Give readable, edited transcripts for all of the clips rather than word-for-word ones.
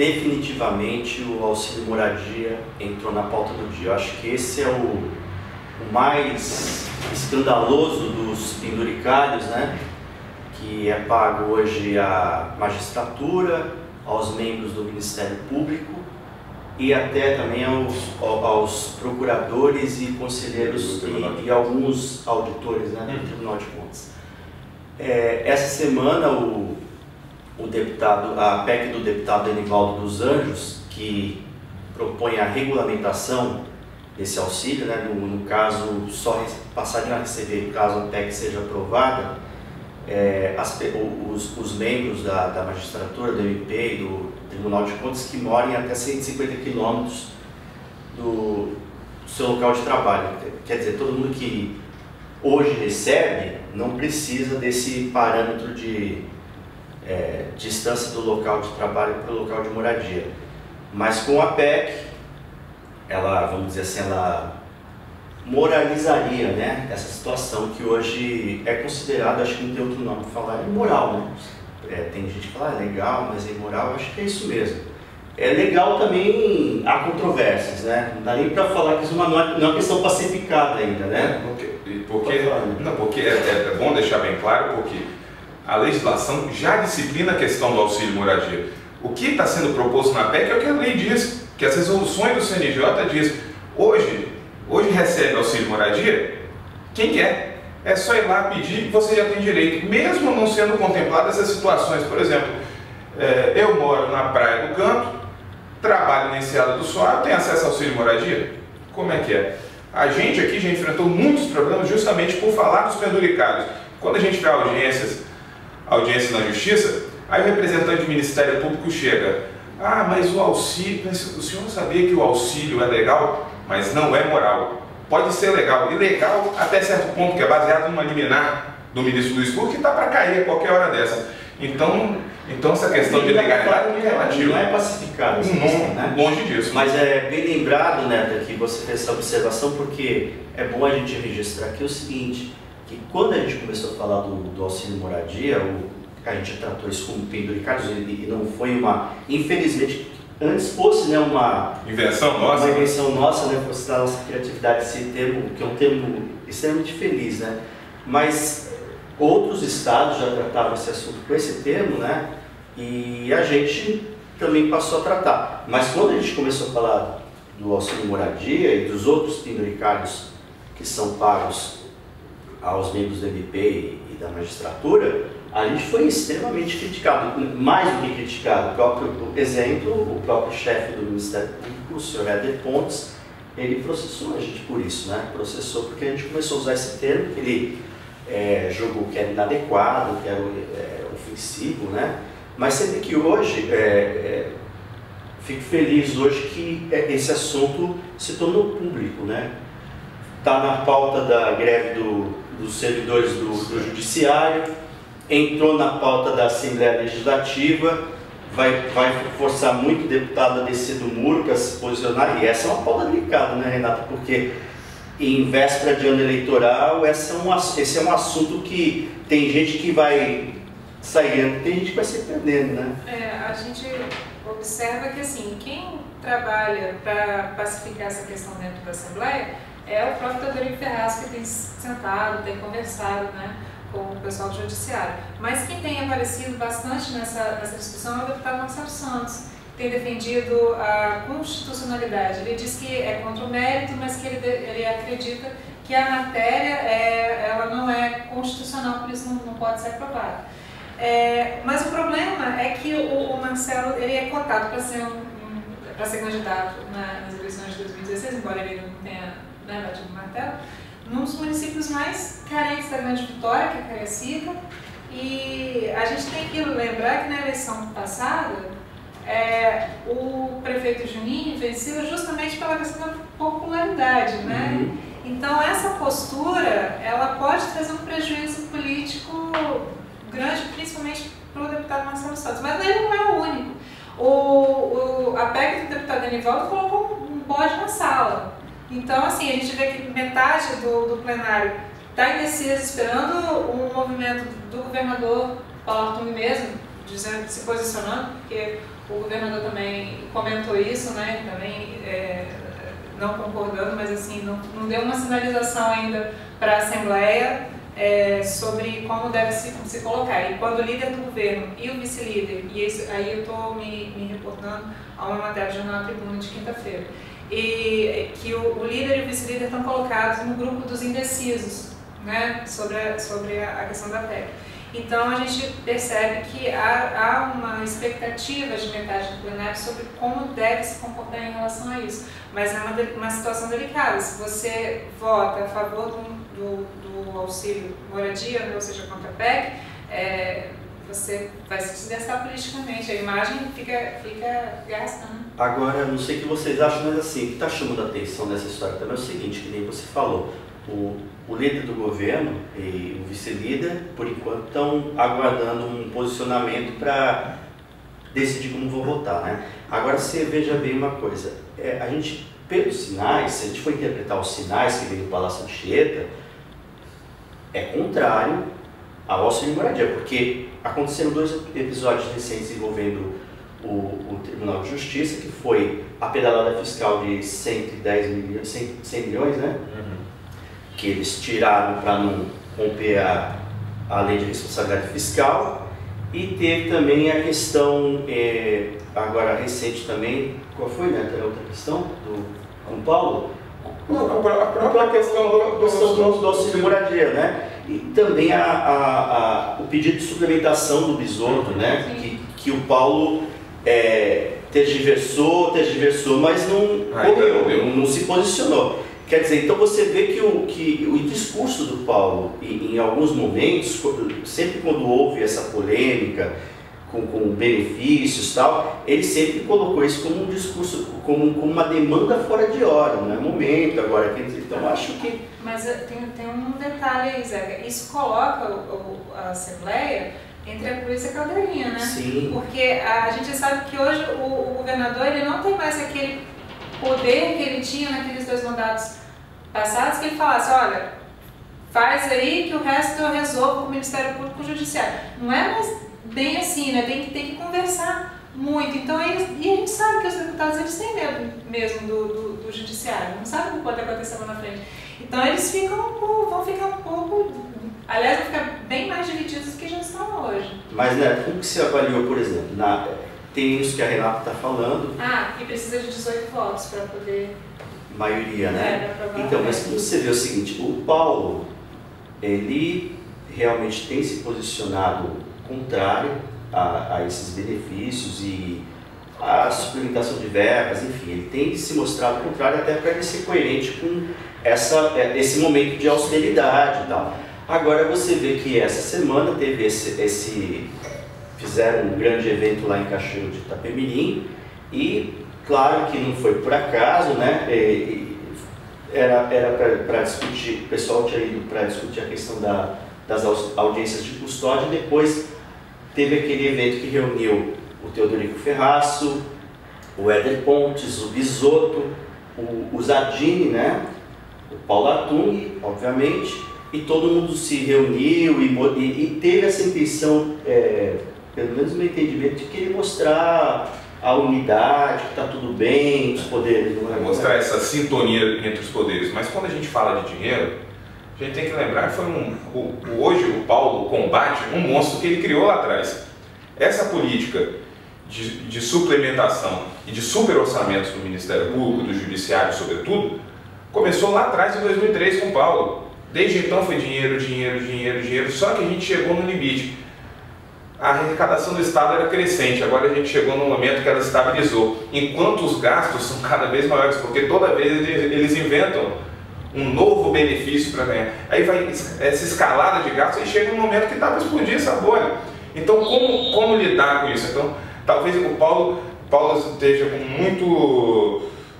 definitivamente o auxílio moradia entrou na pauta do dia. Eu acho que esse é o mais escandaloso dos penduricários, né? Que é pago hoje à magistratura, aos membros do Ministério Público e até também aos procuradores e conselheiros e alguns auditores, né, do Tribunal de Contas. Essa semana a PEC do deputado Enivaldo dos Anjos, que propõe a regulamentação desse auxílio, né, no caso só passariam a receber caso a PEC seja aprovada, os membros da magistratura, do MP e do Tribunal de Contas que morem até 150 quilômetros do seu local de trabalho. Quer dizer, todo mundo que hoje recebe não precisa desse parâmetro de distância do local de trabalho para o local de moradia. Mas com a PEC, ela, vamos dizer assim, ela moralizaria, né, essa situação que hoje é considerada, acho que não tem outro nome para falar, imoral, né? Tem gente que fala, legal, mas é imoral, acho que é isso mesmo. É legal também, há controvérsias, né? Não dá nem para falar que isso não é uma questão pacificada ainda, né? Porque é bom deixar bem claro, porque a legislação já disciplina a questão do auxílio moradia. O que está sendo proposto na PEC é o que a lei diz, que as resoluções do CNJ diz. Hoje recebe auxílio moradia quem quer. É só ir lá pedir e você já tem direito, mesmo não sendo contempladas essas situações. Por exemplo, eu moro na Praia do Canto, trabalho na Enseada do Soares, tenho acesso ao auxílio moradia? Como é que é? A gente aqui já enfrentou muitos problemas justamente por falar dos penduricários. Quando a gente vê audiência na Justiça, aí o representante do Ministério Público chega: ah, mas o auxílio, o senhor sabia que o auxílio é legal, mas não é moral. Pode ser legal, ilegal até certo ponto, que é baseado numa liminar do ministro Luiz Fux, que está para cair a qualquer hora dessa. Então essa questão de legalidade é relativa. Não é pacificado, né? Longe disso. Mas é bem lembrado, Neto, que você fez essa observação, porque é bom a gente registrar aqui o seguinte, que quando a gente começou a falar do auxílio moradia, a gente tratou isso como penduricários e não foi infelizmente, antes fosse, né, uma invenção nossa, né, fosse da nossa criatividade esse termo, que é um termo extremamente feliz, né? Mas outros estados já tratavam esse assunto com esse termo, né? E a gente também passou a tratar. Mas quando a gente começou a falar do auxílio moradia e dos outros penduricários que são pagos aos membros do MP e da magistratura, a gente foi extremamente criticado, mais do que criticado. O próprio exemplo, o próprio chefe do Ministério Público, o senhor Éder Pontes, ele processou a gente por isso, né? Processou porque a gente começou a usar esse termo, que ele julgou que era inadequado, que era ofensivo, né? Mas você vê que hoje, fico feliz hoje que esse assunto se tornou público, né? Está na pauta da greve dos servidores do Judiciário, entrou na pauta da Assembleia Legislativa, vai forçar muito o deputado a descer do muro para se posicionar, e essa é uma pauta delicada, né, Renata? Porque em véspera de ano eleitoral, esse é um assunto que tem gente que vai sair, tem gente que vai se perdendo, né? A gente observa que, assim, quem trabalha para pacificar essa questão dentro da Assembleia é o próprio Teodoro Ferraz, que tem sentado, tem conversado, né, com o pessoal do Judiciário. Mas quem tem aparecido bastante nessa discussão é o deputado Marcelo Santos, que tem defendido a constitucionalidade. Ele diz que é contra o mérito, mas que ele acredita que a matéria ela não é constitucional, por isso não pode ser aprovada. Mas o problema é que o Marcelo ele é cotado para ser candidato nas eleições de 2016, embora ele não tenha batido o martelo, num dos municípios mais carentes da Grande Vitória, que é Cariacica. E a gente tem que lembrar que na eleição passada, o prefeito Juninho venceu justamente pela questão da popularidade, né? Uhum. Então essa postura, ela pode trazer um prejuízo político grande, principalmente para o deputado Marcelo Santos, mas ele não é o único. A PEC do deputado Enivaldo colocou um bode na sala. Então, assim, a gente vê que metade do plenário está indeciso, esperando um movimento do governador Paulo Artung mesmo, se posicionando, porque O governador também comentou isso, né? Também não concordando, mas assim, não deu uma sinalização ainda para a Assembleia sobre como deve se colocar. E quando o líder do governo e o vice-líder, e aí eu estou me reportando a uma matéria do Jornal Tribuna de quinta-feira, e que o líder e o vice-líder estão colocados no grupo dos indecisos, né, sobre a questão da PEC. Então a gente percebe que há uma expectativa de metade do plenário sobre como deve se comportar em relação a isso. Mas é uma situação delicada. Se você vota a favor do auxílio moradia, ou seja, contra a PEC, você vai se desgastar politicamente, a imagem fica gastando. Agora, não sei o que vocês acham, mas assim, o que está chamando a atenção nessa história também é o seguinte, que nem você falou, o líder do governo e o vice-líder, por enquanto, estão aguardando um posicionamento para decidir como vão votar, né? Agora, você veja bem uma coisa, a gente, pelos sinais, se a gente for interpretar os sinais que vem do Palácio Anchieta, é contrário ao auxílio moradia, porque aconteceram 2 episódios recentes envolvendo o Tribunal de Justiça, que foi a pedalada fiscal de 100 milhões, né? Que eles tiraram para não romper a lei de responsabilidade fiscal, e teve também a questão, agora recente também, qual foi, né? Era outra questão com o Paulo? A própria questão do auxílio moradia, né? E também o pedido de suplementação do Bisotto, né? Que o Paulo tergiversou, mas não se posicionou. Quer dizer, então você vê que o discurso do Paulo, em alguns momentos, sempre quando houve essa polêmica com benefícios e tal, ele sempre colocou isso como um discurso, como uma demanda fora de hora, não é momento agora. Então acho que... Mas tem um detalhe aí, Zé, isso coloca a Assembleia entre a cruz e a caldeirinha, né? Sim. Porque a gente sabe que hoje o governador ele não tem mais aquele poder que ele tinha naqueles 2 mandatos passados, que ele falasse, olha, faz aí que o resto eu resolvo com o Ministério Público e o Judiciário. Não é mais bem assim, né? Tem que conversar muito. Então, e a gente sabe que os deputados eles têm medo mesmo do Judiciário, não sabem o que pode acontecer lá na frente. Então eles vão ficar um pouco, aliás, vão ficar bem mais divididos do que já estão hoje. Mas, né, como que você avaliou, por exemplo, tem isso que a Renata está falando... que precisa de 18 votos para poder... Maioria, né? Então, mas como você vê o seguinte, o Paulo, ele realmente tem se posicionado contrário a esses benefícios e a suplementação de verbas, enfim, ele tem se mostrado contrário até para ele ser coerente com esse momento de austeridade e tal. Agora você vê que essa semana teve fizeram um grande evento lá em Cachoeiro de Itapemirim e claro que não foi por acaso, né? Era para discutir, o pessoal tinha ido para discutir a questão das audiências de custódia, e depois teve aquele evento que reuniu o Teodorico Ferraço, o Éder Pontes, o Bisotto, o Zadini, né? O Paulo Artung, obviamente, e todo mundo se reuniu e teve essa intenção, pelo menos meu entendimento, de querer mostrar a unidade, que está tudo bem, os poderes. Não é? Mostrar essa sintonia entre os poderes. Mas quando a gente fala de dinheiro, a gente tem que lembrar que foi hoje o Paulo combate um monstro que ele criou lá atrás. Essa política de suplementação e de superorçamentos do Ministério Público, do Judiciário, sobretudo, começou lá atrás, em 2003, com o Paulo. Desde então foi dinheiro, só que a gente chegou no limite. A arrecadação do Estado era crescente, agora a gente chegou num momento que ela estabilizou. Enquanto os gastos são cada vez maiores, porque toda vez eles inventam um novo benefício para ganhar. Aí vai essa escalada de gastos e chega um momento que dá para explodir essa bolha. Então, como lidar com isso? Então, talvez o Paulo esteja com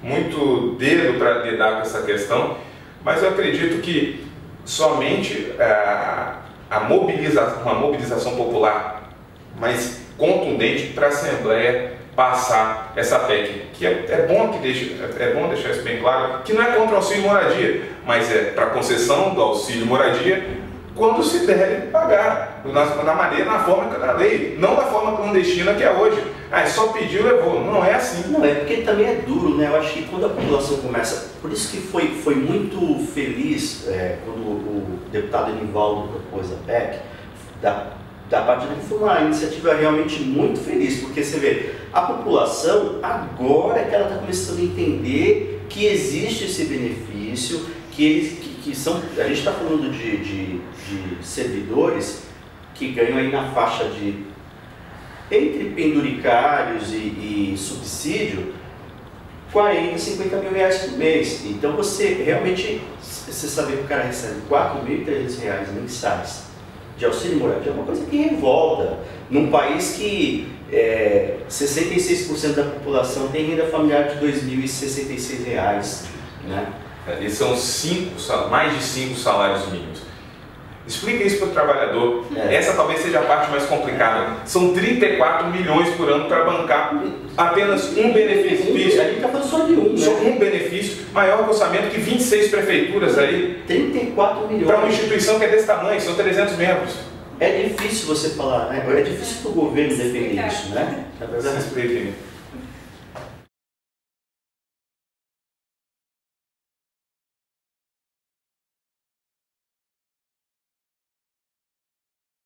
muito dedo para lidar com essa questão, mas eu acredito que somente uma mobilização popular mais contundente para a Assembleia passar essa PEC, que é bom deixar isso bem claro, que não é contra o auxílio moradia, mas é para concessão do auxílio moradia quando se deve pagar, na forma da lei, não da forma clandestina que é hoje. Ah, é só pediu, levou. Não é assim. Não, é porque também é duro, né? Eu acho que quando a população começa... Por isso que foi muito feliz quando o deputado Enivaldo propôs a PEC, da parte dele foi uma iniciativa realmente muito feliz, porque você vê, a população agora é que ela está começando a entender que existe esse benefício, que são... A gente está falando de servidores que ganham aí na faixa de... entre penduricários e subsídio, 40, 50 mil reais por mês. Então você realmente, você saber que o cara recebe R$4.300 mensais de auxílio moradia é uma coisa que revolta. Num país que 66% da população tem renda familiar de R$2.066, né? E são mais de 5 salários mínimos. Explica isso para o trabalhador. Essa talvez seja a parte mais complicada. São 34 milhões por ano para bancar apenas um benefício. A gente está falando só de um, né? Só um benefício, maior que o orçamento que 26 prefeituras aí. 34 milhões. Para uma instituição que é desse tamanho, são 300 membros. É difícil você falar, né? É difícil para o governo defender isso, né? Na verdade, expliquem.